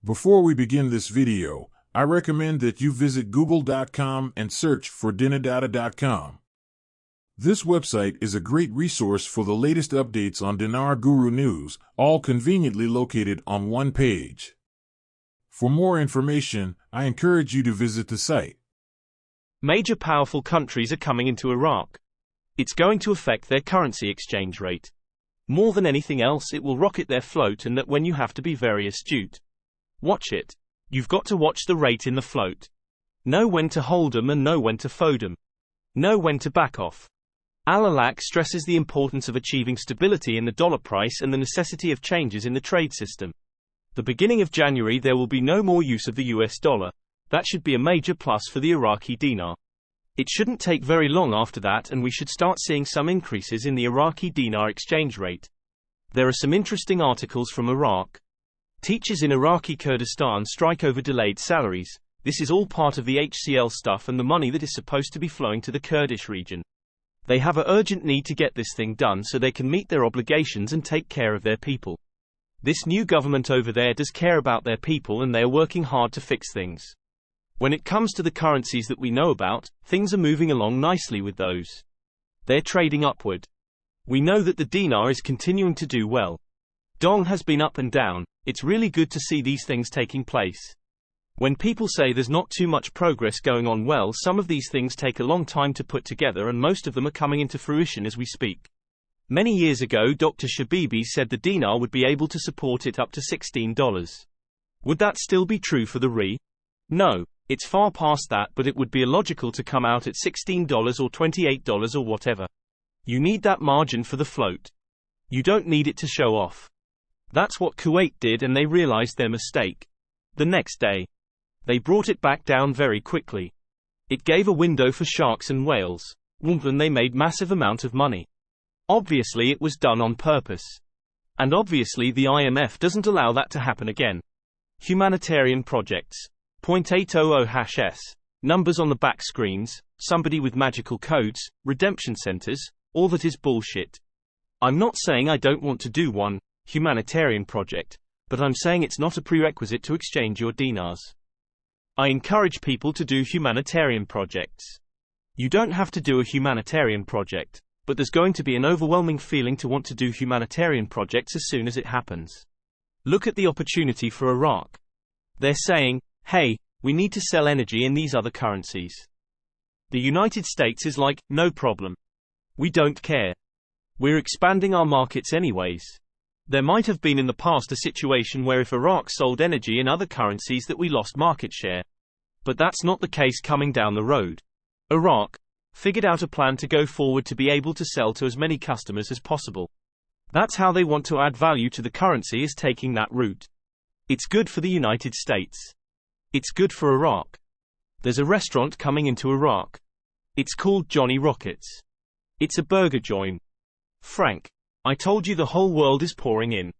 Before we begin this video, I recommend that you visit google.com and search for dinardata.com. This website is a great resource for the latest updates on Dinar Guru news, all conveniently located on one page. For more information, I encourage you to visit the site. Major powerful countries are coming into Iraq. It's going to affect their currency exchange rate. More than anything else, it will rocket their float, and that when you have to be very astute. Watch it. You've got to watch the rate in the float. Know when to hold 'em and know when to fold 'em. Know when to back off. Al-Alaq stresses the importance of achieving stability in the dollar price and the necessity of changes in the trade system. The beginning of January there will be no more use of the US dollar. That should be a major plus for the Iraqi dinar. It shouldn't take very long after that and we should start seeing some increases in the Iraqi dinar exchange rate. There are some interesting articles from Iraq. Teachers in Iraqi Kurdistan strike over delayed salaries. This is all part of the HCL stuff and the money that is supposed to be flowing to the Kurdish region. They have an urgent need to get this thing done so they can meet their obligations and take care of their people. This new government over there does care about their people and they are working hard to fix things. When it comes to the currencies that we know about, things are moving along nicely with those. They're trading upward. We know that the dinar is continuing to do well. Dong has been up and down. It's really good to see these things taking place. When people say there's not too much progress going on, well, some of these things take a long time to put together and most of them are coming into fruition as we speak. Many years ago Dr. Shabibi said the dinar would be able to support it up to $16. Would that still be true for the Ri? No, it's far past that, but it would be illogical to come out at $16 or $28 or whatever. You need that margin for the float. You don't need it to show off. That's what Kuwait did and they realized their mistake. The next day, they brought it back down very quickly. It gave a window for sharks and whales, and they made massive amount of money. Obviously it was done on purpose. And obviously the IMF doesn't allow that to happen again. Humanitarian projects. 0.800 numbers on the back screens, somebody with magical codes, redemption centers, all that is bullshit. I'm not saying I don't want to do one humanitarian project, but I'm saying it's not a prerequisite to exchange your dinars. I encourage people to do humanitarian projects. You don't have to do a humanitarian project, but there's going to be an overwhelming feeling to want to do humanitarian projects as soon as it happens. Look at the opportunity for Iraq. They're saying, hey, we need to sell energy in these other currencies. The United States is like, no problem. We don't care. We're expanding our markets anyways. There might have been in the past a situation where if Iraq sold energy in other currencies that we lost market share. But that's not the case coming down the road. Iraq figured out a plan to go forward to be able to sell to as many customers as possible. That's how they want to add value to the currency, is taking that route. It's good for the United States. It's good for Iraq. There's a restaurant coming into Iraq. It's called Johnny Rockets. It's a burger joint. Frank, I told you the whole world is pouring in.